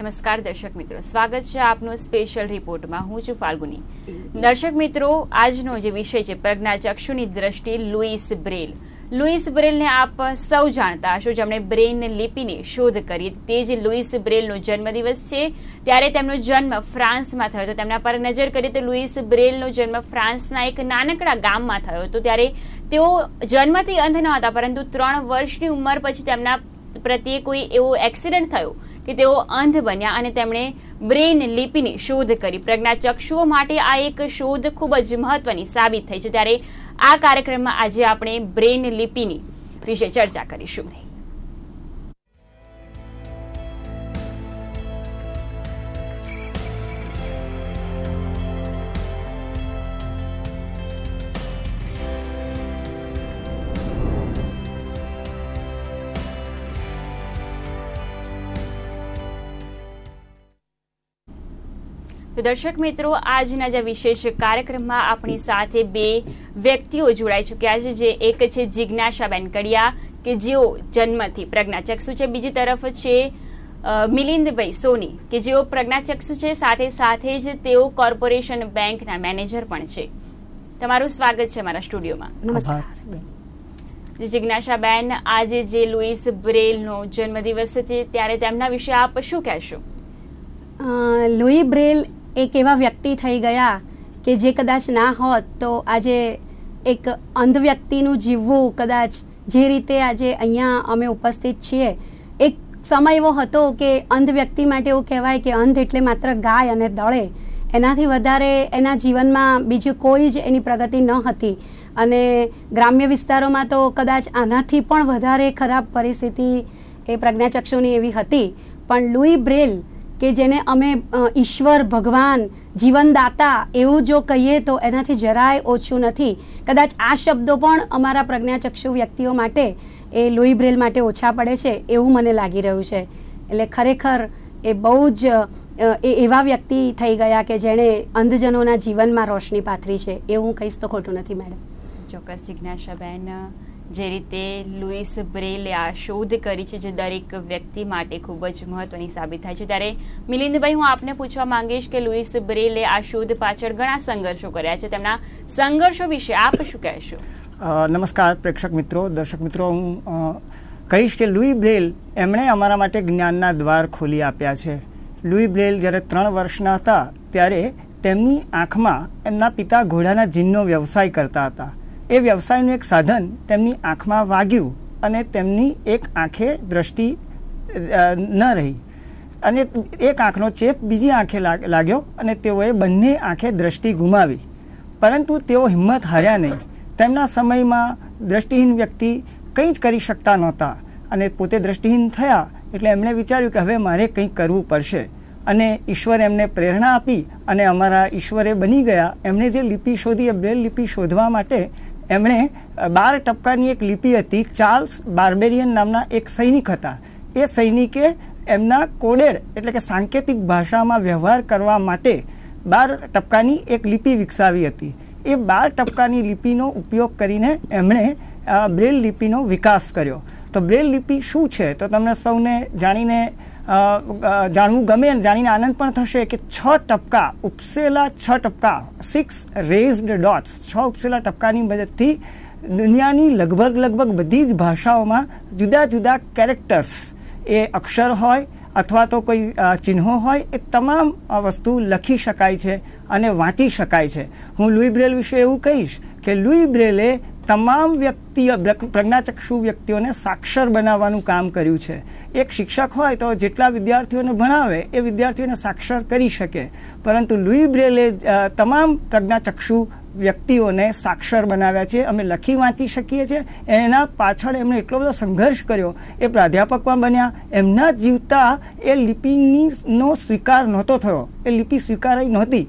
નમસ્કાર દર્શક મિત્રો, સ્વાગત છે આપનું સ્પેશિયલ રિપોર્ટમાં. હું છું ફાલ્ગુની. દર્શક મિત્રો, આજનો જે વિષય છે પ્રજ્ઞાચક્ષુની દ્રષ્ટિએ લુઈસ બ્રેલ. લુઈસ બ્રેલને આપ સૌ જાણતા હશો, જેમણે બ્રેઇન લિપિની શોધ કરી. તે જ લુઈસ બ્રેલનો જન્મદિવસ છે. ત્યારે તેમનો જન્મ ફ્રાન્સમાં થયો હતો. તેમના પર નજર કરીએ તો લુઈસ બ્રેલનો જન્મ ફ્રાન્સના એક નાનકડા ગામમાં થયો હતો. ત્યારે તેઓ જન્મથી અંધ ન હતા, પરંતુ 3 વર્ષની ઉંમર પછી તેમના પ્રત્યે કોઈ એવો એક્સિડન્ટ થયો કે તેઓ અંધ બન્યા અને તેમણે બ્રેઇન લિપિની શોધ કરી. પ્રજ્ઞાચક્ષુઓ માટે આ એક શોધ ખૂબ જ મહત્વની સાબિત થઈ છે. ત્યારે આ કાર્યક્રમમાં આજે આપણે બ્રેઇન લિપિની વિશે ચર્ચા કરીશું. તો દર્શક મિત્રો, આજના જે વિશેષ કાર્યક્રમમાં આપણી સાથે 2 વ્યક્તિઓ જોડાઈ ચૂક્યા છે. જે એક છે જિજ્ઞાસાબેન કડિયા, કે જેઓ જન્મથી પ્રજ્ઞાચક્ષુ છે. બીજી તરફ છે મિલિંદભાઈ સોની, કે જેઓ પ્રજ્ઞાચક્ષુ છે, સાથે સાથે જ તેઓ કોર્પોરેશન બેંકના મેનેજર પણ છે. તમારું સ્વાગત છે મારા સ્ટુડિયોમાં. નમસ્કાર. જિજ્ઞાસાબેન, આજે જે લુઈસ બ્રેલનો જન્મદિવસ છે, ત્યારે તેમના વિશે આપ શું કહેશો? લુઈ બ્રેલ એક એવા વ્યક્તિ થઈ ગયા કે જે કદાચ ના હોત તો આજે એક અંધ વ્યક્તિનું જીવવું, કદાચ જે રીતે આજે અહીંયા અમે ઉપસ્થિત છીએ, એક સમય એવો હતો કે અંધ વ્યક્તિ માટે એવું કહેવાય કે અંધ એટલે માત્ર ગાય અને દળે. એનાથી વધારે એના જીવનમાં બીજું કોઈ જ એની પ્રગતિ ન હતી. અને ગ્રામ્ય વિસ્તારોમાં તો કદાચ આનાથી પણ વધારે ખરાબ પરિસ્થિતિ એ પ્રજ્ઞાચક્ષુની એવી હતી. પણ લુઈ બ્રેલ, કે જેને અમે ઈશ્વર, ભગવાન, જીવનદાતા એવું જો કહીએ તો એનાથી જરાય ઓછું નથી. કદાચ આ શબ્દો પણ અમારા પ્રજ્ઞાચક્ષુ વ્યક્તિઓ માટે એ લુઈ બ્રેલ માટે ઓછા પડે છે એવું મને લાગી રહ્યું છે. એટલે ખરેખર એ બહુ જ એવા વ્યક્તિ થઈ ગયા કે જેણે અંધજનોના જીવનમાં રોશની પાથરી છે. એવું હું કહીશ તો ખોટું નથી મેડમ. ચોક્કસ જિજ્ઞાસાબેન, જે રીતે લુઈસ બ્રેલે આ શોધ કરી છે, જે દરેક વ્યક્તિ માટે ખૂબ જ મહત્વની સાબિત થાય છે. ત્યારે મિલિંદભાઈ, હું આપને પૂછવા માંગીશ કે લુઈસ બ્રેલે આ શોધ પાછળ ઘણા સંઘર્ષો કર્યા છે. તેમના સંઘર્ષો વિશે આપ શું કહેશો? નમસ્કાર પ્રેક્ષક મિત્રો, દર્શક મિત્રો. હું કહીશ કે લુઈ બ્રેલ એમણે અમારા માટે જ્ઞાનના દ્વાર ખોલી આપ્યા છે. લુઈ બ્રેલ જ્યારે 3 વર્ષના હતા ત્યારે તેમની આંખમાં એમના પિતા ઘોડાના જીનનો વ્યવસાય કરતા હતા. એ વ્યવસાયનું એક સાધન તેમની આંખમાં વાગ્યું અને તેમની એક આંખે દ્રષ્ટિ ન રહી અને એક આંખનો ચેપ બીજી આંખે લાગ્યો અને તેઓએ બંને આંખે દ્રષ્ટિ ગુમાવી. પરંતુ તેઓ હિંમત હાર્યા નહીં. તેમના સમયમાં દ્રષ્ટિહીન વ્યક્તિ કંઈ જ કરી શકતા નહોતા અને પોતે દ્રષ્ટિહીન થયા એટલે એમણે વિચાર્યું કે હવે મારે કંઈક કરવું પડશે. અને ઈશ્વરે એમને પ્રેરણા આપી અને અમારા ઈશ્વરે બની ગયા. એમણે જે લિપિ શોધી, એ બ્રેલ લિપિ શોધવા માટે એમણે 12 ટપકાની એક લિપિ હતી. ચાર્લ્સ બાર્બેરિયન નામના એક સૈનિક હતા. એ સૈનિકે એમના કોડેડ એટલે કે સાંકેતિક ભાષામાં વ્યવહાર કરવા માટે 12 ટપકાની એક લિપિ વિકસાવી હતી. એ 12 ટપકાની લિપિનો ઉપયોગ કરીને એમણે બ્રેલ લિપિનો વિકાસ કર્યો. તો બ્રેલ લિપિ શું છે તો તમને સૌને જાણીને જાણવું ગમે અને જાણીને આનંદ પણ થશે કે 6 ટપકા, ઉપસેલા 6 ટપકા, 6 રેઝડ ડોટ્સ, 6 ઉપસેલા ટપકાની મદદથી દુનિયાની લગભગ બધી જ ભાષાઓમાં જુદા જુદા કેરેક્ટર્સ, એ અક્ષર હોય અથવા તો કોઈ ચિહ્નો હોય, એ તમામ વસ્તુ લખી શકાય છે અને વાંચી શકાય છે. હું લુઈ બ્રેલ વિશે એવું કહીશ કે લુઈ બ્રેલે તમામ પ્રજ્ઞાચક્ષુ વ્યક્તિઓને સાક્ષર બનાવવાનું કામ કર્યું છે. એક શિક્ષક હોય તો જેટલા વિદ્યાર્થીઓને ભણાવે એ વિદ્યાર્થીઓને સાક્ષર કરી શકે, પરંતુ લુઈ બ્રેલે તમામ પ્રજ્ઞાચક્ષુ વ્યક્તિઓને સાક્ષર બનાવ્યા છે. અમે લખી વાંચી શકીએ છીએ. એના પાછળ એમણે એટલો બધો સંઘર્ષ કર્યો. એ પ્રાધ્યાપકમાં બન્યા. એમના જીવતા એ લિપિનો સ્વીકાર નહોતો થયો. એ લિપિ સ્વીકારાઈ નહોતી.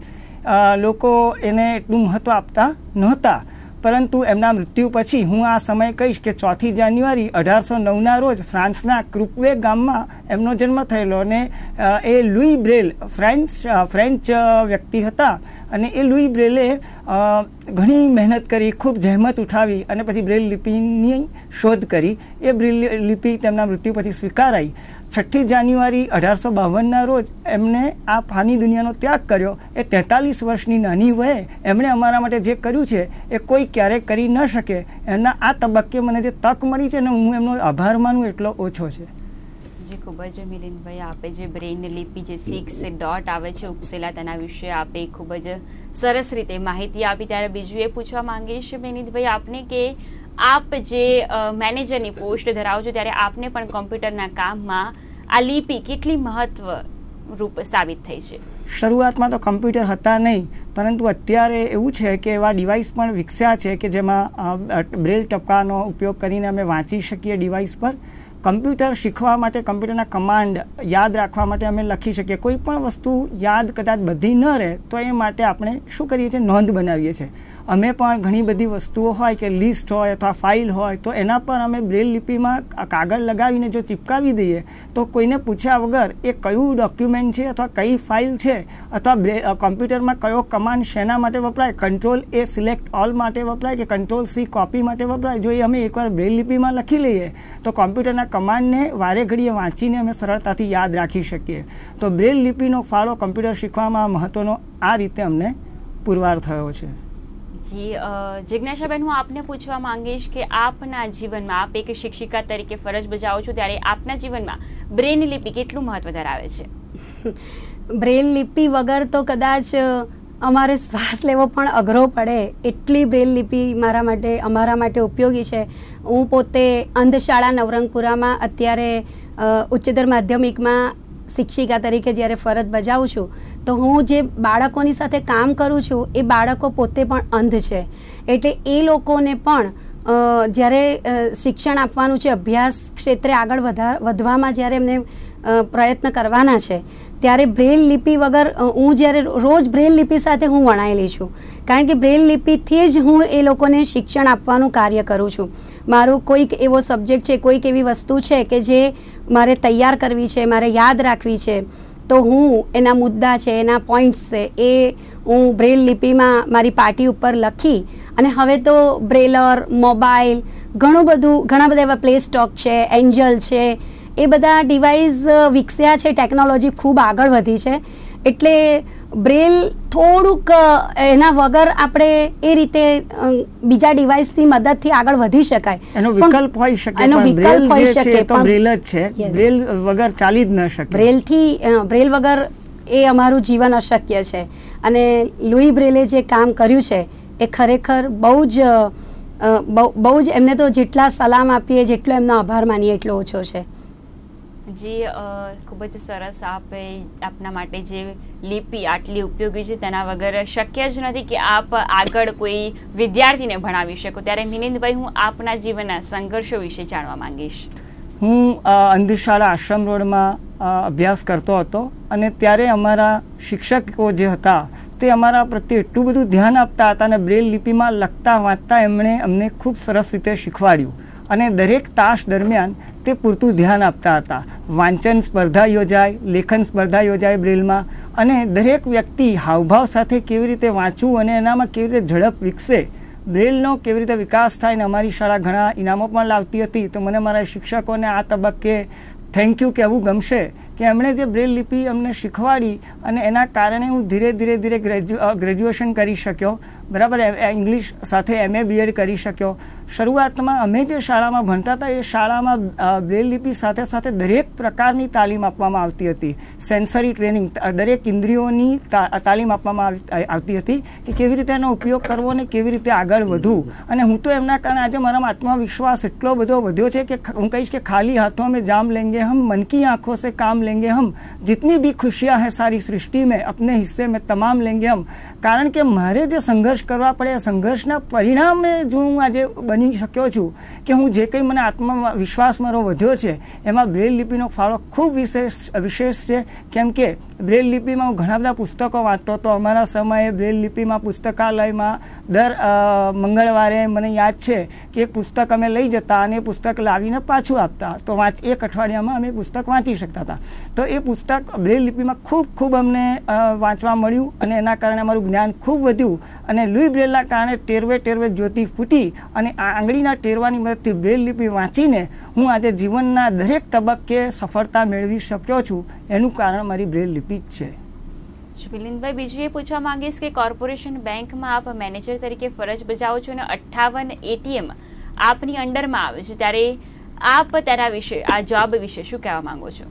લોકો એને એટલું મહત્ત્વ આપતા નહોતા. પરંતુ એમના મૃત્યુ પછી હું આ સમય કહીશ કે 4 જાન્યુઆરી 1809ના રોજ ફ્રાન્સના ક્રુપવે ગામમાં એમનો જન્મ થયેલો. અને એ લુઈ બ્રેલ ફ્રેન્ચ વ્યક્તિ હતા અને એ લુઈ બ્રેલે ઘણી મહેનત કરી, ખૂબ જહેમત ઉઠાવી અને પછી બ્રેલ લિપિની શોધ કરી. એ બ્રેલ લિપિ તેમના મૃત્યુ પછી સ્વીકારાઈ. 6 જાન્યુઆરી 1852ના રોજ એમણે આ ફાની દુનિયાનો ત્યાગ કર્યો. એ 43 વર્ષની નાની વયે એમણે અમારા માટે જે કર્યું છે એ કોઈ ક્યારેય કરી ન શકે. એના આ તબક્કે મને જે તક મળી છે ને હું એમનો આભાર માનું એટલો ઓછો છે. ખૂબ જ મિલિંદભાઈ, આપે જે બ્રેઇન લિપિ જે 6 ડોટ આવે છે ઉપસેલા તેના વિશે આપે ખૂબ જ સરસ રીતે માહિતી આપી. ત્યારે બીજું એ પૂછવા માંગીશ મિલિંદભાઈ આપને કે આપ જે મેનેજરની પોસ્ટ ધરાવો છો ત્યારે આપને પણ કોમ્પ્યુટરના કામમાં આ લિપિ કેટલી મહત્વરૂપ સાબિત થઈ છે? શરૂઆતમાં તો કમ્પ્યુટર હતા નહીં, પરંતુ અત્યારે એવું છે કે એવા ડિવાઇસ પણ વિકસ્યા છે કે જેમાં બ્રેલ ટપકાનો ઉપયોગ કરીને અમે વાંચી શકીએ ડિવાઇસ પર. કમ્પ્યુટર શીખવા માટે કમ્પ્યુટરના કમાન્ડ યાદ રાખવા માટે અમે લખી શકીએ. કોઈ પણ વસ્તુ યાદ કદાચ બધી ન રહે તો એ માટે આપણે શું કરીએ છીએ, નોંધ બનાવીએ છીએ. અમે પણ ઘણી બધી વસ્તુઓ હોય કે લિસ્ટ હોય અથવા ફાઇલ હોય તો એના પર અમે બ્રેલ લિપિમાં કાગળ લગાવીને જો ચિપકાવી દઈએ તો કોઈને પૂછ્યા વગર એ કયું ડોક્યુમેન્ટ છે અથવા કઈ ફાઇલ છે અથવા કમ્પ્યુટરમાં કયો કમાન્ડ શેના માટે વપરાય, કંટ્રોલ એ સિલેક્ટ ઓલ માટે વપરાય કે કંટ્રોલ સી કોપી માટે વપરાય, જો એ અમે એકવાર બ્રેલ લિપિમાં લખી લઈએ તો કમ્પ્યુટરના કમાન્ડને વારે ઘડીએ વાંચીને અમે સરળતાથી યાદ રાખી શકીએ. તો બ્રેલ લિપિનો ફાળો કમ્પ્યુટર શીખવામાં મહત્ત્વનો આ રીતે અમને પુરવાર થયો છે. જી જિજ્ઞાસાબેન, હું આપને પૂછવા માંગીશ કે આપના જીવનમાં આપ એક શિક્ષિકા તરીકે ફરજ બજાવો છો ત્યારે આપના જીવનમાં બ્રેઇલ લિપિ કેટલું મહત્વ ધરાવે છે? બ્રેલ લિપિ વગર તો કદાચ અમારે શ્વાસ લેવો પણ અઘરો પડે એટલી બ્રેલ લિપિ અમારા માટે ઉપયોગી છે. હું પોતે અંધશાળા નવરંગપુરામાં અત્યારે ઉચ્ચતર માધ્યમિકમાં શિક્ષિકા તરીકે જ્યારે ફરજ બજાવું છું તો હું જે બાળકોની સાથે કામ કરું છું એ બાળકો પોતે પણ અંધ છે. એટલે એ લોકોને પણ જ્યારે શિક્ષણ આપવાનું છે, અભ્યાસ ક્ષેત્રે આગળ વધવામાં જ્યારે એમને પ્રયત્ન કરવાના છે ત્યારે બ્રેલ લિપિ વગર હું જ્યારે રોજ બ્રેલ લિપિ સાથે હું વણાયેલી છું. કારણ કે બ્રેલ લિપિથી જ હું એ લોકોને શિક્ષણ આપવાનું કાર્ય કરું છું. મારું કોઈક એવો સબ્જેક્ટ છે, કોઈક એવી વસ્તુ છે કે જે મારે તૈયાર કરવી છે, મારે યાદ રાખવી છે, તો હું એના મુદ્દા છે, એના પોઈન્ટ્સ છે, એ હું બ્રેલ લિપિમાં મારી પાટી ઉપર લખી અને હવે તો બ્રેલર, મોબાઈલ, ઘણા બધા એવા પ્લે સ્ટોક છે, એન્જલ છે, એ બધા ડિવાઇસ વિકસ્યા છે. ટેકનોલોજી ખૂબ આગળ વધી છે એટલે બ્રેલ થોડુંક એના વગર આપણે એ રીતે બીજા ડિવાઇસની મદદથી આગળ વધી શકાય. એનો વિકલ્પ હોઈ શકે, એનો વિકલ્પ હોઈ શકે પણ બ્રેલ જ છે. બ્રેલ વગર ચાલી જ ન શકે. બ્રેલ વગર એ અમારું જીવન અશક્ય છે. અને લુઈ બ્રેલે જે કામ કર્યું છે એ ખરેખર બહુ જ એમને તો જેટલા સલામ આપીએ, જેટલો એમનો આભાર માનીએ એટલો ઓછો છે. જી ખૂબ જ સરસ. આપના માટે જે લિપિ આટલી ઉપયોગી છે તેના વગર શક્ય જ નથી કે આપ આગળ કોઈ વિદ્યાર્થીને ભણાવી શકો. ત્યારે મિલિંદભાઈ, હું આપના જીવનના સંઘર્ષો વિશે જાણવા માંગીશ. હું અંધશાળા આશ્રમ રોડમાં અભ્યાસ કરતો હતો અને ત્યારે અમારા શિક્ષકો જે હતા તે અમારા પ્રત્યે એટલું બધું ધ્યાન આપતા હતા અને બ્રેલ લિપિમાં લખતા વાંચતા એમણે અમને ખૂબ સરસ રીતે શીખવાડ્યું અને દરેક તાસ દરમિયાન તે પૂરતું ધ્યાન આપતા હતા. વાંચન સ્પર્ધા યોજાય, લેખન સ્પર્ધા યોજાય બ્રેલમાં, અને દરેક વ્યક્તિ હાવભાવ સાથે કેવી રીતે વાંચવું અને એનામાં કેવી રીતે ઝડપ વિકસે, બ્રેલનો કેવી રીતે વિકાસ થાય. ને અમારી શાળા ઘણા ઇનામો પણ લાવતી હતી. તો મને મારા શિક્ષકોને આ તબક્કે થેન્ક યુ કહેવું ગમશે કે એમણે જે બ્રેલ લિપિ અમને શીખવાડી અને એના કારણે હું ધીરે ગ્રેજ્યુએશન કરી શક્યો. બરાબર, ઇંગ્લિશ સાથે MA BEd કરી શક્યો. શરૂઆતમાં અમે જે શાળામાં ભણતા હતા એ શાળામાં બ્રેલ લિપિ સાથે સાથે દરેક પ્રકારની તાલીમ આપવામાં આવતી હતી. સેન્સરી ટ્રેનિંગ, દરેક ઇન્દ્રિયોની તાલીમ આપવામાં આવતી હતી કે કેવી રીતે એનો ઉપયોગ કરવો અને કેવી રીતે આગળ વધવું. અને હું તો એમના કારણે આજે મારામાં આત્મવિશ્વાસ એટલો બધો વધ્યો છે કે હું કહીશ કે ખાલી હાથોं में जाम लेंगे हम, मन की आंखों से काम लेंगे हम, जितनी भी खुशियाँ हैं सारी सृष्टि में अपने हिस्से में તમામ लेंगे हम. કારણ કે મારે જે સંઘર્ષ કરવા પડે, સંઘર્ષના પરિણામે જો હું આજે બની શક્યો છું કે હું જે કંઈ મને આત્મવિશ્વાસ મારો વધ્યો છે એમાં બ્રેલ લિપિનો ફાળો ખૂબ વિશેષ છે. કેમ કે બ્રેલ લિપિમાં હું ઘણા બધા પુસ્તકો વાંચતો હતો. અમારા સમયે બ્રેલ લિપિમાં પુસ્તકાલયમાં દર મંગળવારે મને યાદ છે કે એક પુસ્તક અમે લઈ જતા અને એ પુસ્તક લાવીને પાછું આપતા. તો એક અઠવાડિયામાં અમે પુસ્તક વાંચી શકતા હતા. તો એ પુસ્તક બ્રેલ લિપિમાં ખૂબ અમને વાંચવા મળ્યું અને એના કારણે અમારું જ્ઞાન ખૂબ વધ્યું. અને લુઈ બ્રેલના કારણે ટેરવે જ્યોતિ ફૂટી અને આ આંગળીના ટેરવાની મદદથી બ્રેલ લિપિ વાંચીને હું આજે જીવનના દરેક તબક્કે સફળતા મેળવી શક્યો છું. એનું કારણ મારી બ્રેલ લિપિ જ છે. મિલિંદભાઈ, બીજું એ પૂછવા માંગીશ કે કોર્પોરેશન બેંકમાં આપ મેનેજર તરીકે ફરજ બજાવો છો અને 58 ATM આપની અંડરમાં આવે છે, ત્યારે આપ તેના વિશે, આ જોબ વિશે શું કહેવા માંગો છો?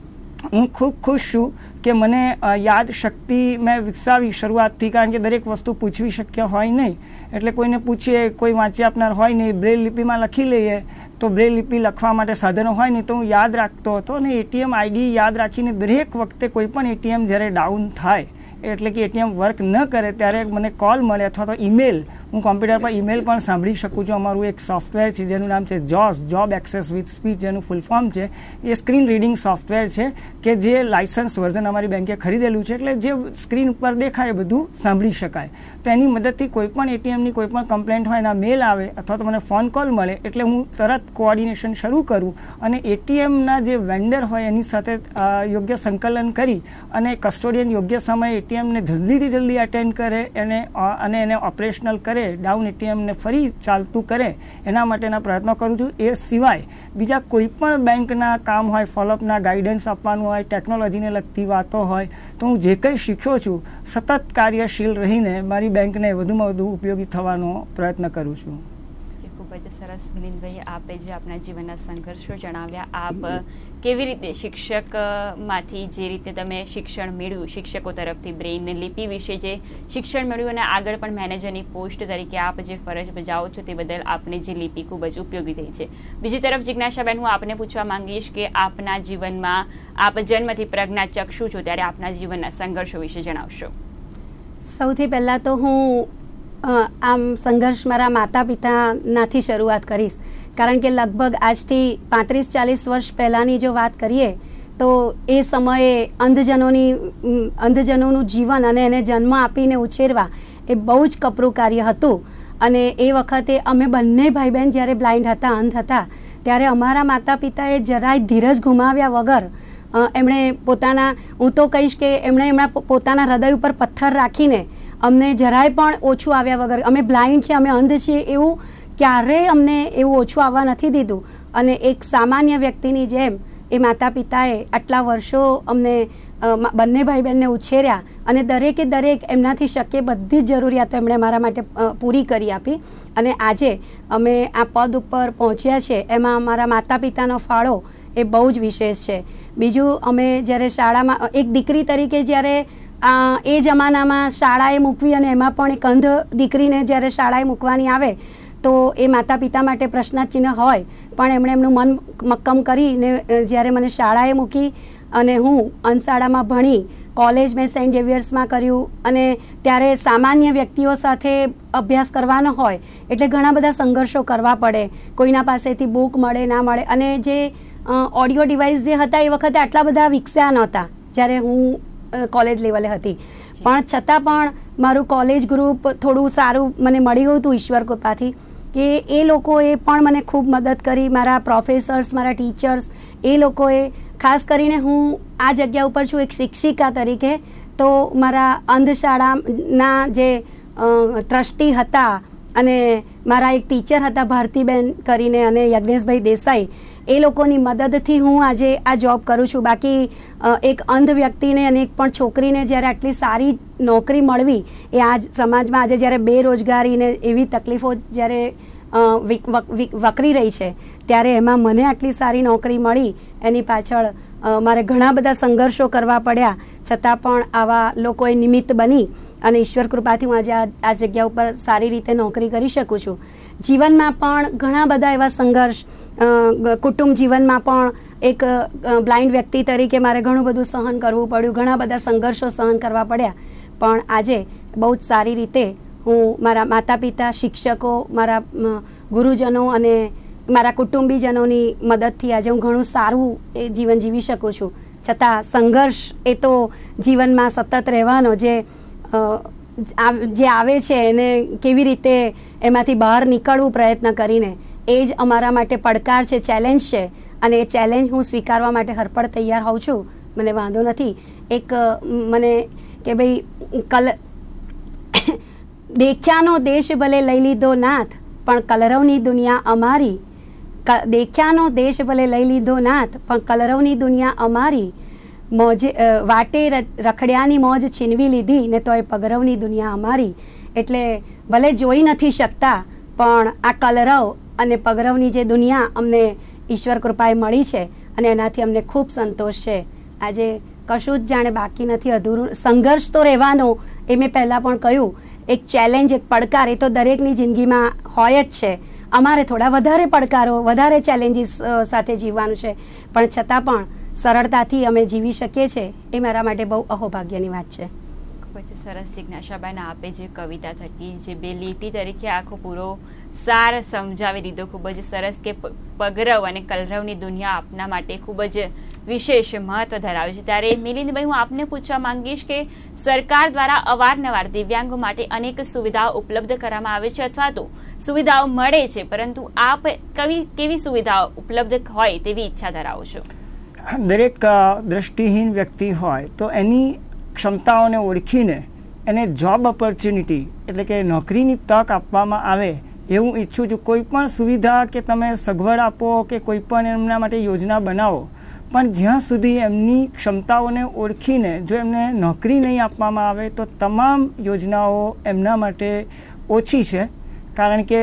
હું ખૂબ ખુશ છું કે મને યાદ શક્તિ મેં વિકસાવી શરૂઆતથી, કારણ કે દરેક વસ્તુ પૂછવી શક્ય હોય નહીં, એટલે કોઈને પૂછીએ, કોઈ વાંચી આપનાર હોય નહીં, બ્રેલ લિપિમાં લખી લઈએ તો બ્રેલ લિપિ લખવા માટે સાધનો હોય નહીં, તો હું યાદ રાખતો હતો અને ATM ID યાદ રાખીને દરેક વખતે કોઈ પણ ATM જ્યારે ડાઉન થાય, એટલે કે ATM વર્ક ન કરે ત્યારે મને કોલ મળે અથવા તો ઈમેલ, હું કોમ્પ્યુટર પર ઈમેલ પણ સાંભળી શકું છું. અમારું એક સોફ્ટવેર છે જેનું નામ છે JAWS, job access with speech, જેનું ફૂલ ફોર્મ છે. એ સ્ક્રીન રીડિંગ સોફ્ટવેર છે કે જે લાયસન્સ વર્ઝન અમારી બેંકે ખરીદેલું છે, એટલે જે સ્ક્રીન ઉપર દેખાય બધું સાંભળી શકાય. તો એની મદદથી કોઈ પણ ATMની કોઈ પણ કમ્પ્લેન્ટ હોય, એના મેલ આવે અથવા તો મને ફોન કોલ મળે એટલે હું તરત કોઓર્ડિનેશન શરૂ કરું અને ATMના જે વેન્ડર હોય એની સાથે યોગ્ય સંકલન કરી અને કસ્ટોડિયન યોગ્ય સમયે ATMને જલ્દીથી જલ્દી અટેન્ડ કરે અને એને ઓપરેશનલ કરે, ડાઉન ATMને ફરી ચાલતું કરે, એના માટેના પ્રયત્નો કરું છું. એ સિવાય બીજા કોઈ પણ બેંકના કામ હોય, ફોલોઅપના ગાઈડન્સ આપવાનું હોય, ટેકનોલોજીને લગતી વાતો હોય, તો હું જે કંઈ શીખ્યો છું સતત કાર્યશીલ રહીને મારી બેંકને વધુમાં વધુ ઉપયોગી થવાનો પ્રયત્ન કરું છું. ખૂબ જ સરસ મિલિંદભાઈ, આપે જે આપના જીવનના સંઘર્ષો જણાવ્યા, આપ કેવી રીતે શિક્ષકમાંથી જે રીતે તમે શિક્ષણ મેળવ્યું, શિક્ષકો તરફથી બ્રેઇન લિપિ વિશે જે શિક્ષણ મેળવ્યું અને આગળ પણ મેનેજરની પોસ્ટ તરીકે આપ જે ફરજ બજાવો છો તે બદલ આપને જે લિપિ ખૂબ જ ઉપયોગી થઈ છે. બીજી તરફ જિજ્ઞાસાબેન, હું આપને પૂછવા માંગીશ કે આપના જીવનમાં આપ જન્મથી પ્રજ્ઞાચક્ષુ છો, ત્યારે આપના જીવનના સંઘર્ષો વિશે જણાવશો. સૌથી પહેલાં તો હું આમ સંઘર્ષ મારા માતા પિતાનાથી શરૂઆત કરીશ, કારણ કે લગભગ આજથી 35-40 વર્ષ પહેલાંની જો વાત કરીએ તો એ સમયે અંધજનોનું જીવન અને એને જન્મ આપીને ઉછેરવા એ બહુ જ કપરું કાર્ય હતું. અને એ વખતે અમે બંને ભાઈ બહેન જ્યારે બ્લાઇન્ડ હતા, અંધ હતા, ત્યારે અમારા માતા પિતાએ જરાય ધીરજ ગુમાવ્યા વગર એમણે પોતાના, હું તો કહીશ કે એમના પોતાના હૃદય ઉપર પથ્થર રાખીને અમને જરાય પણ ઓછું આવ્યા વગર, અમે બ્લાઇન્ડ છે, અમે અંધ છીએ એવું ક્યારેય અમને એવું ઓછું આવવા નથી દીધું. અને એક સામાન્ય વ્યક્તિની જેમ એ માતા પિતાએ આટલા વર્ષો અમને બંને ભાઈ બહેનને ઉછેર્યા અને દરેકે દરેક એમનાથી શક્ય બધી જ જરૂરિયાતો એમણે અમારા માટે પૂરી કરી આપી. અને આજે અમે આ પદ ઉપર પહોંચ્યા છે એમાં અમારા માતા પિતાનો ફાળો એ બહુ જ વિશેષ છે. બીજું, અમે જ્યારે શાળામાં એક દીકરી તરીકે જ્યારે એ જમાનામાં શાળાએ મૂકવી અને એમાં પણ એક અંધ દીકરીને જ્યારે શાળાએ મૂકવાની આવે તો એ માતા પિતા માટે પ્રશ્નાચિહ્ન હોય, પણ એમણે એમનું મન મક્કમ કરીને જ્યારે મને શાળાએ મૂકી અને હું અંધ શાળામાં ભણી, કોલેજ મેં સેન્ટ ઝેવિયર્સમાં કર્યું અને ત્યારે સામાન્ય વ્યક્તિઓ સાથે અભ્યાસ કરવાનો હોય એટલે ઘણા બધા સંઘર્ષો કરવા પડે, કોઈના પાસેથી બુક મળે ના મળે. અને જે ઓડિયો ડિવાઇસ જે હતા એ વખતે આટલા બધા વિકસ્યા નહોતા જ્યારે હું કોલેજ લેવલે હતી, પણ છતાં પણ મારું કોલેજ ગ્રુપ થોડું સારું મને મળી ગયું હતું ઈશ્વર કૃપાથી, કે એ લોકોએ પણ મને ખૂબ મદદ કરી. મારા પ્રોફેસર્સ, મારા ટીચર્સ, એ લોકોએ ખાસ કરીને, હું આ જગ્યા ઉપર છું એક શિક્ષિકા તરીકે, તો મારા અંધ શાળાના જે ટ્રસ્ટી હતા અને મારા એક ટીચર હતા ભારતીબેન કરીને અને યજ્ઞેશભાઈ દેસાઈ, એ લોકોની મદદથી હું આજે આ જોબ કરું છું. બાકી એક અંધ વ્યક્તિને અને એક પણ છોકરીને જ્યારે આટલી સારી નોકરી મળવી, એ આજ સમાજમાં આજે જ્યારે બેરોજગારીને એવી તકલીફો જ્યારે વકરી રહી છે, ત્યારે એમાં મને આટલી સારી નોકરી મળી, એની પાછળ મારે ઘણા બધા સંઘર્ષો કરવા પડ્યા, છતાં પણ આવા લોકોએ નિમિત્ત બની અને ઈશ્વર કૃપાથી હું આજે આ જગ્યા ઉપર સારી રીતે નોકરી કરી શકું છું. જીવનમાં પણ ઘણા બધા એવા સંઘર્ષ, કુટુંબ જીવનમાં પણ એક બ્લાઇન્ડ વ્યક્તિ તરીકે મારે ઘણું બધું સહન કરવું પડ્યું, ઘણા બધા સંઘર્ષો સહન કરવા પડ્યા, પણ આજે બહુ જ સારી રીતે હું મારા માતા પિતા, શિક્ષકો, મારા ગુરુજનો અને મારા કુટુંબીજનોની મદદથી આજે હું ઘણું સારું એ જીવન જીવી શકું છું. છતાં સંઘર્ષ એ તો જીવનમાં સતત રહેવાનો, જે આવે છે એને કેવી રીતે એમાંથી બહાર નીકળવું પ્રયત્ન કરીને, એ જ અમારા માટે પડકાર છે, ચેલેન્જ છે. અને એ ચેલેન્જ હું સ્વીકારવા માટે હરપળ તૈયાર હોઉં છું, મને વાંધો નથી. એક મને કે ભાઈ દેખ્યાનો દેશ ભલે લઈ લીધો નાથ, પણ કલરવની દુનિયા અમારી. દેખ્યાનો દેશ ભલે લઈ લીધો નાથ, પણ કલરવની દુનિયા અમારી. મોજે વાટે રખડ્યાની મોજ છીનવી લીધી ને તોય પગરવની દુનિયા અમારી. એટલે ભલે જોઈ નથી શકતા, પણ આ કલરવ અને પગરવની જે દુનિયા અમને ઈશ્વર કૃપાએ મળી છે અને એનાથી અમને ખૂબ સંતોષ છે. આજે કશું જ જાણે બાકી નથી, અધૂરું. સંઘર્ષ તો રહેવાનો, એ મેં પહેલાં પણ કહ્યું. એક ચેલેન્જ, એક પડકાર એ તો દરેકની જિંદગીમાં હોય જ છે. અમારે થોડા વધારે પડકારો, વધારે ચેલેન્જીસ સાથે જીવવાનું છે, પણ છતાં પણ સરળતાથી અમે જીવી શકીએ છીએ. એ મારા માટે બહુ અહોભાગ્યની વાત છે. ખૂબ જ સરસ જિજ્ઞાસાબેન, આપે જે કવિતા થકી જે બે લીટી તરીકે આખો પૂરો સાર સમજાવી દીધો, ખૂબ જ સરસ કે પગરવ અને કલરવની દુનિયા આપના માટે ખૂબ જ વિશેષ મહત્વ ધરાવે છે. ત્યારે મિલિંદભાઈ, હું આપને પૂછવા માંગીશ કે સરકાર દ્વારા અવારનવાર દિવ્યાંગો માટે અનેક સુવિધાઓ ઉપલબ્ધ કરવામાં આવે છે અથવા તો સુવિધાઓ મળે છે, પરંતુ આપ કેવી સુવિધાઓ ઉપલબ્ધ હોય તેવી ઈચ્છા ધરાવો છો? દરેક દ્રષ્ટિહીન વ્યક્તિ હોય તો એની ક્ષમતાઓને ઓળખીને એને જોબ ઓપોર્ચ્યુનિટી એટલે કે નોકરીની તક આપવામાં આવે એવું ઈચ્છું છું. કોઈ પણ સુવિધા કે તમે સગવડ આપો કે કોઈ પણ એમના માટે યોજના બનાવો, પણ જ્યાં સુધી એમની ક્ષમતાઓને ઓળખીને જો એમને નોકરી નહીં આપવામાં આવે તો તમામ યોજનાઓ એમના માટે ઓછી છે. કારણ કે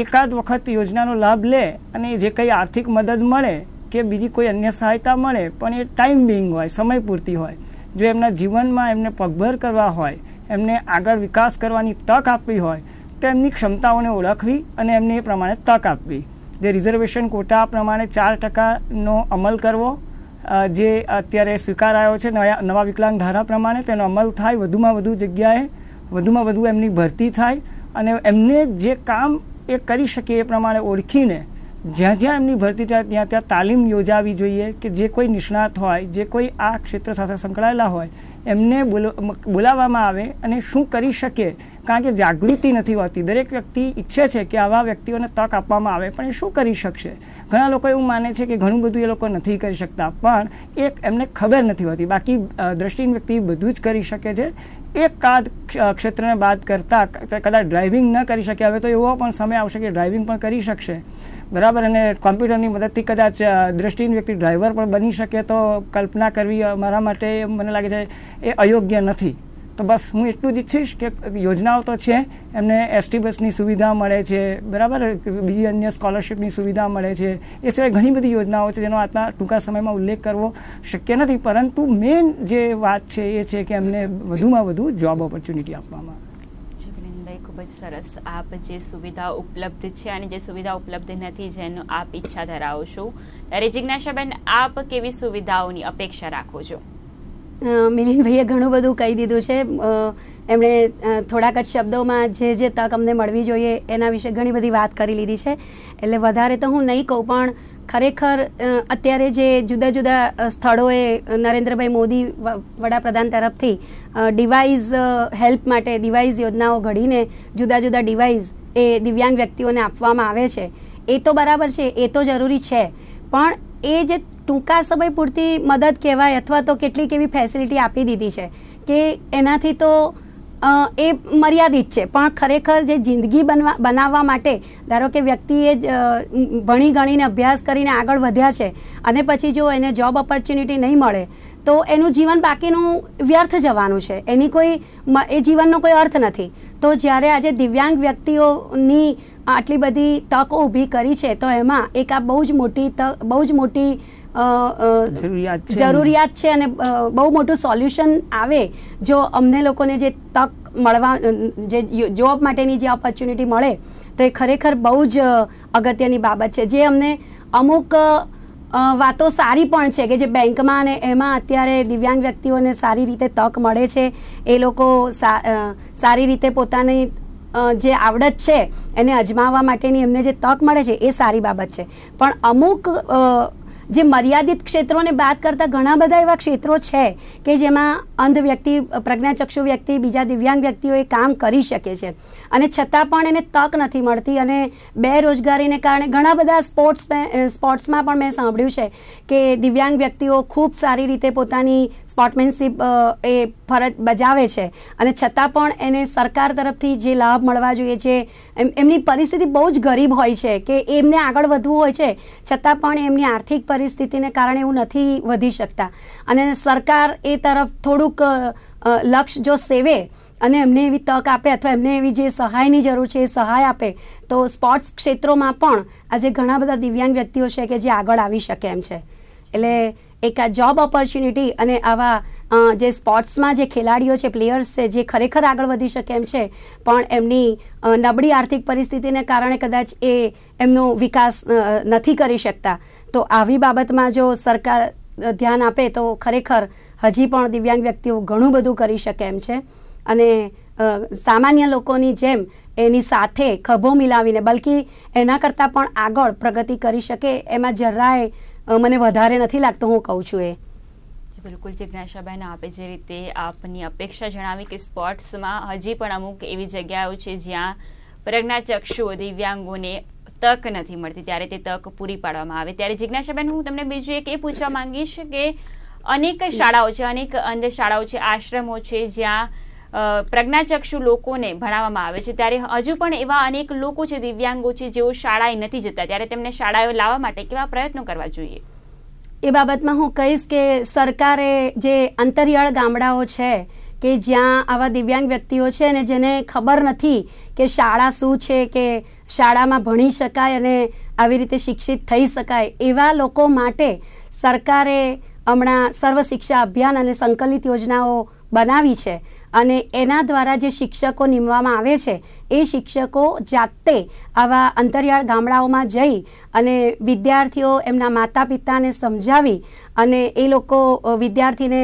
એકાદ વખત યોજનાનો લાભ લે અને જે કંઈ આર્થિક મદદ મળે કે બીજી કોઈ અન્ય સહાયતા મળે, પણ એ ટાઈમ બિંગ હોય, સમય પૂરતી હોય. જો એમના જીવનમાં એમને પગભર કરવા હોય, એમને આગળ વિકાસ કરવાની તક આપવી હોય, તો એમની ક્ષમતાઓને ઓળખવી અને એમને એ પ્રમાણે તક આપવી. જે રિઝર્વેશન કોટા પ્રમાણે 4%નો અમલ કરવો, જે અત્યારે સ્વીકારાયો છે નવા વિકલાંગ ધારા પ્રમાણે, તેનો અમલ થાય. વધુમાં વધુ જગ્યાએ વધુમાં વધુ એમની ભરતી થાય અને એમને જે કામ એ કરી શકે એ પ્રમાણે ઓળખીને જ્યાં જ્યાં એમની ભરતી થાય ત્યાં ત્યાં તાલીમ યોજાવી જોઈએ કે જે કોઈ નિષ્ણાત હોય, જે કોઈ આ ક્ષેત્ર સાથે સંકળાયેલા હોય, એમને બોલાવવામાં આવે અને શું કરી શકે. કારણ કે જાગૃતિ નથી હોતી. દરેક વ્યક્તિ ઈચ્છે છે કે આવા વ્યક્તિઓને તક આપવામાં આવે, પણ એ શું કરી શકશે? ઘણા લોકો એવું માને છે કે ઘણું બધું એ લોકો નથી કરી શકતા, પણ એમને ખબર નથી હોતી. બાકી દ્રષ્ટિહીન વ્યક્તિ બધું જ કરી શકે છે. એકાદ ક્ષેત્રને બાદ કરતાં કદાચ ડ્રાઇવિંગ ન કરી શકે, હવે તો એવો પણ સમય આવશે કે ડ્રાઇવિંગ પણ કરી શકશે, બરાબર. અને કોમ્પ્યુટરની મદદથી કદાચ દ્રષ્ટિહીન વ્યક્તિ ડ્રાઈવર પણ બની શકે, તો કલ્પના કરવી મારા માટે મને લાગે છે એ અયોગ્ય નથી. તો બસ હું એટલું જ ઈચ્છીશ કે યોજનાઓ તો છે, એમને એસટી બસની સુવિધા મળે છે, બરાબર, બીજી અન્ય સ્કોલરશિપની સુવિધા મળે છે. એ સિવાય ઘણી બધી યોજનાઓ છે જેનો આજના ટૂંકા સમયમાં ઉલ્લેખ કરવો શક્ય નથી, પરંતુ મેઇન જે વાત છે એ છે કે એમને વધુમાં વધુ જોબ ઓપોર્ચ્યુનિટી આપવામાં આવે. ખૂબ જ સરસ. આપ જે સુવિધાઓ ઉપલબ્ધ છે અને જે સુવિધા ઉપલબ્ધ નથી જેનો આપ ઈચ્છા ધરાવો છો, ત્યારે જિજ્ઞાસાબેન, આપ કેવી સુવિધાઓની અપેક્ષા રાખો છો? મિલિંદભાઈએ ઘણું બધું કહી દીધું છે. એમણે થોડાક જ શબ્દોમાં જે તક અમને મળવી જોઈએ એના વિશે ઘણી બધી વાત કરી લીધી છે, એટલે વધારે તો હું નહીં કહું. પણ ખરેખર અત્યારે જે જુદા જુદા સ્થળોએ નરેન્દ્રભાઈ મોદી વડાપ્રધાન તરફથી ડિવાઇસ હેલ્પ માટે ડિવાઇસ યોજનાઓ ઘડીને જુદા જુદા ડિવાઇસ એ દિવ્યાંગ વ્યક્તિઓને આપવામાં આવે છે, એ તો બરાબર છે, એ તો જરૂરી છે. પણ એ જે ટૂંકા સમય પૂરતી મદદ કહેવાય અથવા તો કેટલીક એવી ફેસિલિટી આપી દીધી છે કે એનાથી તો એ મર્યાદિત છે. પણ ખરેખર જે જિંદગી બનાવવા માટે, ધારો કે વ્યક્તિએ ભણી ગણીને અભ્યાસ કરીને આગળ વધ્યા છે અને પછી જો એને જોબ ઓપોર્ચ્યુનિટી નહીં મળે તો એનું જીવન બાકીનું વ્યર્થ જવાનું છે. એ જીવનનો કોઈ અર્થ નથી. તો જ્યારે આજે દિવ્યાંગ વ્યક્તિઓની આટલી બધી તકો ઊભી કરી છે, તો એમાં એક આ બહુ જ મોટી જરૂરિયાત છે અને બહુ મોટું સોલ્યુશન આવે જો અમને લોકોને જે તક મળવા, જે જોબ માટેની જે ઓપોર્ચ્યુનિટી મળે, તો એ ખરેખર બહુ જ અગત્યની બાબત છે. જે અમને અમુક વાતો સારી પણ છે કે જે બેંકમાં ને એમાં અત્યારે દિવ્યાંગ વ્યક્તિઓને સારી રીતે તક મળે છે. એ લોકો સારી રીતે પોતાની જે આવડત છે એને અજમાવવા માટેની એમને જે તક મળે છે એ સારી બાબત છે. પણ અમુક જે મર્યાદિત ક્ષેત્રોને બાદ કરતા ઘણા બધા એવા ક્ષેત્રો છે કે જેમાં અંધ વ્યક્તિ, પ્રજ્ઞાચક્ષુ વ્યક્તિ, બીજા દિવ્યાંગ વ્યક્તિઓ એ કામ કરી શકે છે અને છતાં પણ એને તક નથી મળતી. અને બેરોજગારીને કારણે ઘણા બધા સ્પોર્ટ્સમાં પણ મેં સાંભળ્યું છે કે દિવ્યાંગ વ્યક્તિઓ ખૂબ સારી રીતે પોતાની સ્પોર્ટમેનશીપ એ ફરજ બજાવે છે અને છતાં પણ એને સરકાર તરફથી જે લાભ મળવા જોઈએ છે, એમની પરિસ્થિતિ બહુ જ ગરીબ હોય છે કે એમને આગળ વધવું હોય છે, છતાં પણ એમની આર્થિક પરિસ્થિતિને કારણે એવું નથી વધી શકતા. અને સરકાર એ તરફ થોડુંક લક્ષ્ય જો સેવે અને એમને એવી તક આપે અથવા એમને એવી જે સહાયની જરૂર છે એ સહાય આપે તો સ્પોર્ટ્સ ક્ષેત્રોમાં પણ આજે ઘણા બધા દિવ્યાંગ વ્યક્તિઓ છે કે જે આગળ આવી શકે એમ છે. એટલે એક આ જોબ ઓપોર્ચ્યુનિટી અને આવા જે સ્પોર્ટ્સમાં જે ખેલાડીઓ છે, પ્લેયર્સ છે, જે ખરેખર આગળ વધી શકે એમ છે પણ એમની નબળી આર્થિક પરિસ્થિતિને કારણે કદાચ એ એમનો વિકાસ નથી કરી શકતા, તો આવી બાબતમાં જો સરકાર ધ્યાન આપે તો ખરેખર હજી પણ દિવ્યાંગ વ્યક્તિઓ ઘણું બધું કરી શકે એમ છે. અને સામાન્ય લોકોની જેમ એની સાથે ખભો મિલાવીને બલકી એના કરતાં પણ આગળ પ્રગતિ કરી શકે એમાં જરાય મને વધારે નથી લાગતું, હું કહું છું એ. બિલકુલ જિજ્ઞાસાબેન, આપે જે રીતે આપની અપેક્ષા જણાવી કે સ્પોર્ટ્સમાં હજી પણ અમુક એવી જગ્યાઓ છે જ્યાં પ્રજ્ઞાચક્ષુઓ દિવ્યાંગોને તક નથી મળતી, ત્યારે તે તક પૂરી પાડવામાં આવે. ત્યારે જિજ્ઞાસાબેન, હું તમને બીજું એક એ પૂછવા માંગીશ કે અનેક શાળાઓ છે, અનેક અંધ શાળાઓ છે, આશ્રમો છે જ્યાં પ્રજ્ઞાચક્ષુ લોકોને ભણાવવામાં આવે છે, ત્યારે હજુ પણ એવા અનેક લોકો છે, દિવ્યાંગો છે, જેઓ શાળાએ નથી જતા, ત્યારે તેમને શાળાએ લાવવા માટે કેવા પ્રયત્નો કરવા જોઈએ? એ બાબતમાં હું કહીશ કે સરકારે જે અંતરિયાળ ગામડાઓ છે કે જ્યાં આવા દિવ્યાંગ વ્યક્તિઓ છે અને જેને ખબર નથી કે શાળા શું છે, કે શાળામાં ભણી શકાય અને આવી રીતે શિક્ષિત થઈ શકાય, એવા લોકો માટે સરકારે હમણાં સર્વ શિક્ષા અભિયાન અને સંકલિત યોજનાઓ બનાવી છે. અને એના દ્વારા જે શિક્ષકો નીમવામાં આવે છે એ શિક્ષકો જાતે આવા અંતરિયાળ ગામડાઓમાં જઈ અને વિદ્યાર્થીઓ એમના માતા પિતાને સમજાવી અને એ લોકો વિદ્યાર્થીને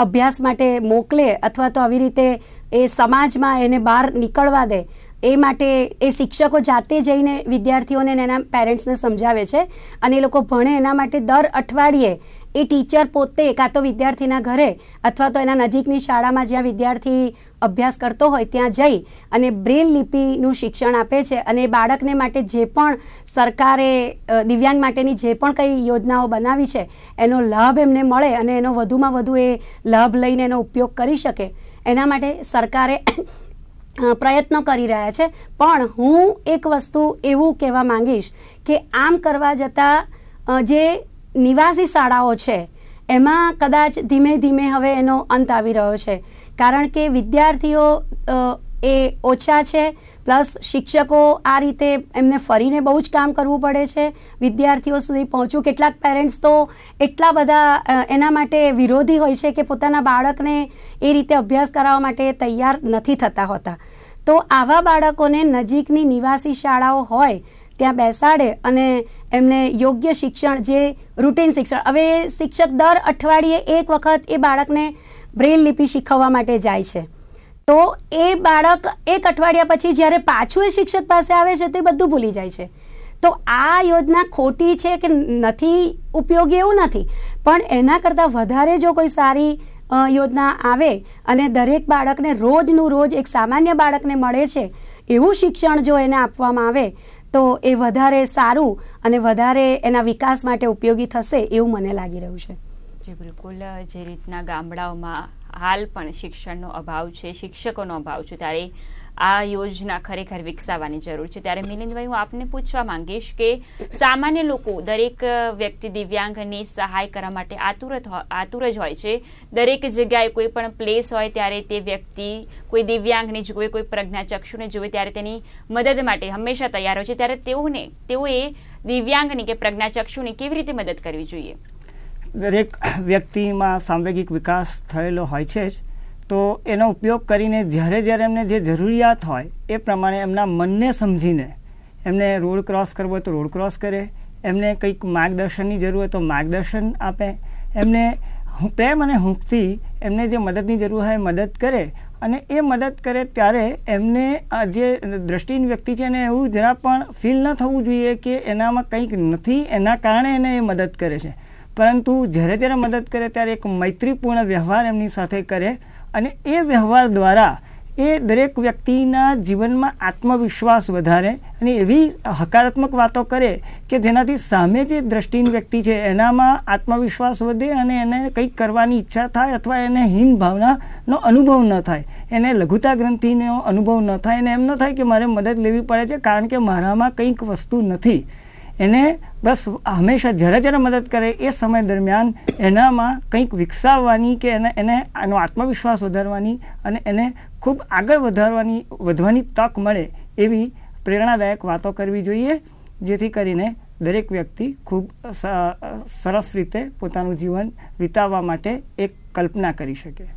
અભ્યાસ માટે મોકલે અથવા તો આવી રીતે એ સમાજમાં એને બહાર નીકળવા દે, એ માટે એ શિક્ષકો જાતે જઈને વિદ્યાર્થીઓને એના પેરેન્ટ્સને સમજાવે છે. અને એ લોકો ભણે એના માટે દર અઠવાડિયે એ ટીચર પોતે કાં તો વિદ્યાર્થીના ઘરે અથવા તો એના નજીકની શાળામાં જ્યાં વિદ્યાર્થી અભ્યાસ કરતો હોય ત્યાં જઈ અને બ્રેલ લિપિનું શિક્ષણ આપે છે. અને બાળકને માટે જે પણ સરકારે દિવ્યાંગ માટેની જે પણ કંઈ યોજનાઓ બનાવી છે એનો લાભ એમને મળે અને એનો વધુમાં વધુ એ લાભ લઈને એનો ઉપયોગ કરી શકે, એના માટે સરકારે પ્રયત્નો કરી રહ્યા છે. પણ હું એક વસ્તુ એવું કહેવા માંગીશ કે આમ કરવા જતાં જે નિવાસી શાળાઓ છે એમાં કદાચ ધીમે ધીમે હવે એનો અંત આવી રહ્યો છે, કારણ કે વિદ્યાર્થીઓ એ ઓછા છે, પ્લસ શિક્ષકો આ રીતે એમને ફરીને બહુ જ કામ કરવું પડે છે વિદ્યાર્થીઓ સુધી પહોંચવું. કેટલાક પેરેન્ટ્સ તો એટલા બધા એના માટે વિરોધી હોય છે કે પોતાના બાળકને એ રીતે અભ્યાસ કરાવવા માટે તૈયાર નથી થતા હોતા. તો આવા બાળકોને નજીકની નિવાસી શાળાઓ હોય ત્યાં બેસાડે અને એમને યોગ્ય શિક્ષણ, જે રૂટીન શિક્ષણ, હવે શિક્ષક દર અઠવાડિયે એક વખત એ બાળકને બ્રેલ લિપિ શીખવવા માટે જાય છે, તો એ બાળક એક અઠવાડિયા પછી જ્યારે પાછું એ શિક્ષક પાસે આવે છે તો એ બધું ભૂલી જાય છે. તો આ યોજના ખોટી છે કે નથી ઉપયોગી એવું નથી, પણ એના કરતાં વધારે જો કોઈ સારી યોજના આવે અને દરેક બાળકને રોજનું રોજ એક સામાન્ય બાળકને મળે છે એવું શિક્ષણ જો એને આપવામાં આવે તો એ વધારે સારું અને વધારે એના વિકાસ માટે ઉપયોગી થશે એવું મને લાગી રહ્યું છે. જી બિલકુલ, જે રીતના ગામડાઓમાં હાલ પણ શિક્ષણનો અભાવ છે, શિક્ષકોનો અભાવ છે, ત્યારે આ યોજના ખરેખર વિકસાવવાની જરૂર છે. ત્યારે મિલિંદભાઈ, હું આપને પૂછવા માંગીશ કે સામાન્ય લોકો, દરેક વ્યક્તિ દિવ્યાંગની સહાય કરવા માટે આતુર જ હોય છે. દરેક જગ્યાએ કોઈ પણ પ્લેસ હોય ત્યારે તે વ્યક્તિ કોઈ દિવ્યાંગને જુએ, કોઈ પ્રજ્ઞાચક્ષુને જુએ ત્યારે તેની મદદ માટે હંમેશા તૈયાર હોય છે. ત્યારે તેઓએ દિવ્યાંગની કે પ્રજ્ઞાચક્ષુની કેવી રીતે મદદ કરવી જોઈએ? દરેક વ્યક્તિમાં સાંવેગિક વિકાસ થયેલો હોય છે જ, તો એનો ઉપયોગ કરીને જ્યારે જ્યારે એમને જે જરૂરિયાત હોય એ પ્રમાણે એમના મનને સમજીને એમને રોડ ક્રોસ કરવો હોય તો રોડ ક્રોસ કરે, એમને કંઈક માર્ગદર્શનની જરૂર હોય તો માર્ગદર્શન આપે, એમને પ્રેમ અને હૂંફથી એમને જે મદદની જરૂર હોય મદદ કરે. અને એ મદદ કરે ત્યારે એમને જે દ્રષ્ટિહીન વ્યક્તિ છે એને એવું જરા પણ ફીલ ન થવું જોઈએ કે એનામાં કંઈક નથી, એના કારણે એને એ મદદ કરે છે. પરંતુ જ્યારે જ્યારે મદદ કરે ત્યારે એક મૈત્રીપૂર્ણ વ્યવહાર એમની સાથે કરે અને એ વ્યવહાર દ્વારા એ દરેક વ્યક્તિના જીવનમાં આત્મવિશ્વાસ વધારે અને એવી હકારાત્મક વાતો કરે કે જેનાથી સામે જે દ્રષ્ટિહીન વ્યક્તિ છે એનામાં આત્મવિશ્વાસ વધે અને એને કંઈક કરવાની ઈચ્છા થાય અથવા એને હીન ભાવનાનો અનુભવ ન થાય, એને લઘુતા ગ્રંથિનો અનુભવ ન થાય, એને એમ ન થાય કે મારે મદદ લેવી પડે છે કારણ કે મારામાં કંઈક વસ્તુ નથી. એને બસ હંમેશા જ્યારે જ્યારે મદદ કરે એ સમય દરમિયાન એનામાં કંઈક વિકસાવવાની કે એનો આત્મવિશ્વાસ વધારવાની અને એને ખૂબ આગળ વધવાની તક મળે એવી પ્રેરણાદાયક વાતો કરવી જોઈએ, જેથી કરીને દરેક વ્યક્તિ ખૂબ સરસ રીતે પોતાનું જીવન વિતાવવા માટે એક કલ્પના કરી શકે.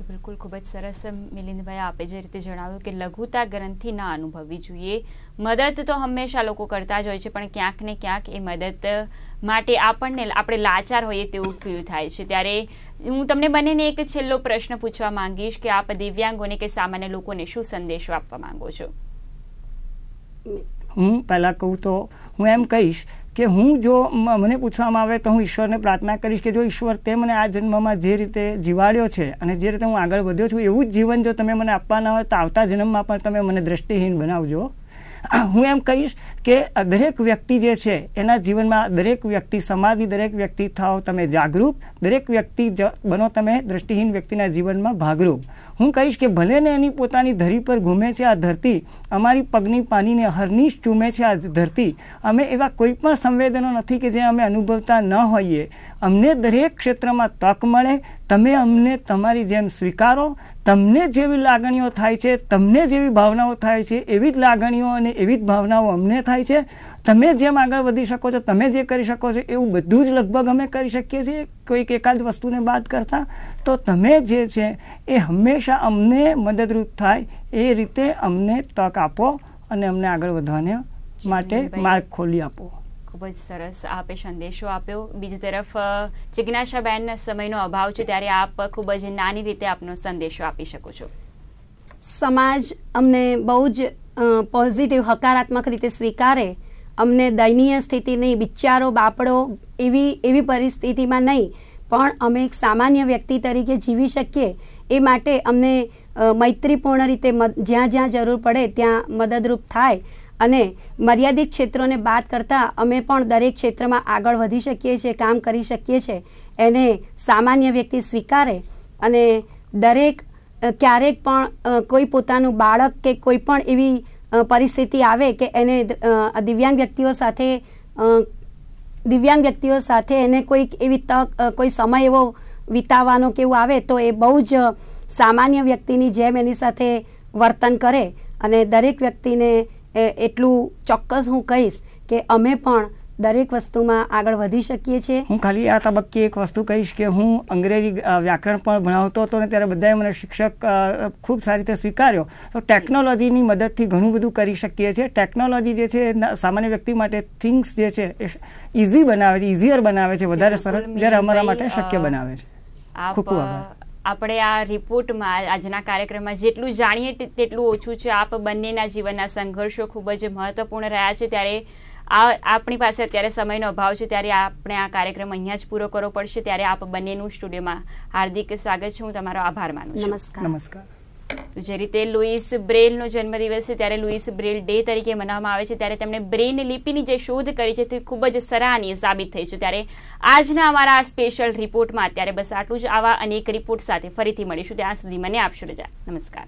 બિલકુલ, ખૂબ જ સરસ મિલિંદભાઈ, આપે જે રીતે જણાવ્યું કે લઘુતા ગ્રંથિ ના અનુભવવી જોઈએ. મદદ તો હંમેશા લોકો કરતા જ હોય છે, પણ ક્યાંક ને ક્યાંક એ મદદ માટે આપણે લાચાર હોઈએ તેવું ફીલ થાય છે. ત્યારે હું તમને બંનેને એક છેલ્લો પ્રશ્ન પૂછવા માંગીશ કે આપ દિવ્યાંગોને કે સામાન્ય લોકોને શું સંદેશો આપવા માંગો છો? હું પહેલાં કહું તો હું એમ કહીશ કે જો મને પૂછવામાં આવે તો હું ઈશ્વરને પ્રાર્થના કરીશ કે જો ઈશ્વર તે મને આ જન્મમાં જે રીતે જીવાડ્યો છે અને જે રીતે હું આગળ વધ્યો છું એવું જ જીવન જો તમે મને આપવાના હોય તો આવતા જન્મમાં પણ તમે મને દ્રષ્ટિહીન બનાવજો. હું એમ કહીશ કે દરેક વ્યક્તિ જે છે એના જીવનમાં દરેક વ્યક્તિ, સમાજની દરેક વ્યક્તિ થાઓ તમે જાગૃત, દરેક વ્યક્તિ બનો તમે દ્રષ્ટિહીન વ્યક્તિના જીવનમાં ભાગરૂપ. હું કહીશ કે ભલે ને એની પોતાની ધરી પર ઘૂમે છે આ ધરતી, અમારી પગની પાણીને હરનીશ ચૂમે છે આ ધરતી, અમે એવા કોઈ પણ સંવેદનો નથી કે જે અમે અનુભવતા ન હોઈએ. અમને દરેક ક્ષેત્રમાં તક મળે, તમે અમને તમારી જેમ સ્વીકારો. તમને જેવી લાગણીઓ થાય છે, તમને જેવી ભાવનાઓ થાય છે એવી જ લાગણીઓ અને એવી જ ભાવનાઓ અમને થાય છે. તમે જેમ આગળ વધી શકો છો, તમે જે કરી શકો છો એવું બધું જ લગભગ અમે કરી શકીએ છીએ, કોઈક એકાદ વસ્તુને બાદ કરતાં. તો તમે જે છે એ હંમેશા અમને મદદરૂપ થાય એ રીતે અમને તક આપો અને અમને આગળ વધવાને માટે માર્ગ ખોલી આપો. ખૂબ જ સરસ આપે સંદેશો આપ્યો. બીજી તરફ જિજ્ઞાસાબેન, સમયનો અભાવ છે ત્યારે આપ ખૂબ જ નાની રીતે આપનો સંદેશો આપી શકો છો. સમાજ અમને બહુ જ પોઝિટિવ, હકારાત્મક રીતે સ્વીકારે, અમને દયનીય સ્થિતિ નહીં, બિચારો બાપડો એવી પરિસ્થિતિમાં નહીં, પણ અમે એક સામાન્ય વ્યક્તિ તરીકે જીવી શકીએ એ માટે અમને મૈત્રીપૂર્ણ રીતે જ્યાં જ્યાં જરૂર પડે ત્યાં મદદરૂપ થાય અને મર્યાદિત ક્ષેત્રોને બાદ કરતાં અમે પણ દરેક ક્ષેત્રમાં આગળ વધી શકીએ છીએ, કામ કરી શકીએ છીએ, એને સામાન્ય વ્યક્તિ સ્વીકારે અને દરેક ક્યારેક પણ કોઈ પોતાનું બાળક કે કોઈ પણ એવી પરિસ્થિતિ આવે કે એને દિવ્યાંગ વ્યક્તિઓ સાથે એને કોઈક એવી તક, કોઈ સમય એવો વિતાવવાનો કે એવું આવે તો એ બહુ જ સામાન્ય વ્યક્તિની જેમ એની સાથે વર્તન કરે. અને દરેક વ્યક્તિને એટલું ચોક્કસ હું કહીશ કે અમે પણ દરેક વસ્તુમાં આગળ વધી શકીએ છીએ. હું ખાલી આ તબક્કે એક વસ્તુ કહીશ કે હું અંગ્રેજી વ્યાકરણ પણ ભણાવતો હતો ને ત્યારે બધાએ મને શિક્ષક ખૂબ સારી રીતે સ્વીકાર્યો. તો ટેકનોલોજીની મદદથી ઘણું બધું કરી શકીએ છીએ. ટેકનોલોજી જે છે સામાન્ય વ્યક્તિ માટે થિંગ્સ જે છે એ ઇઝી બનાવે છે, ઇઝીયર બનાવે છે, વધારે સરળ, જ્યારે અમારા માટે શક્ય બનાવે છે. ખૂબ ખૂબ આભાર. આપણે આ રિપોર્ટમાં, આજના કાર્યક્રમમાં જેટલું જાણીએ તેટલું ઓછું છે. આપ બંનેના જીવનના સંઘર્ષો ખૂબ જ મહત્વપૂર્ણ રહ્યા છે, ત્યારે આપણી પાસે અત્યારે સમયનો અભાવ છે, ત્યારે આપણે આ કાર્યક્રમ અહીંયા જ પૂરો કરવો પડશે. ત્યારે આપ બંનેનું સ્ટુડિયોમાં હાર્દિક સ્વાગત છે. હું તમારો આભાર માનું છું. નમસ્કાર. તો જે રીતે લુઈસ બ્રેલનો જન્મદિવસ છે ત્યારે લુઈસ બ્રેલ ડે તરીકે મનાવવામાં આવે છે, ત્યારે તેમણે બ્રેન લિપિની જે શોધ કરી છે તે ખૂબ જ સરાહનીય સાબિત થઈ છે. ત્યારે આજના અમારા સ્પેશિયલ રિપોર્ટમાં અત્યારે બસ આટલું જ. આવા અનેક રિપોર્ટ સાથે ફરીથી મળીશું. ત્યાં સુધી મને આપશો રજા. નમસ્કાર.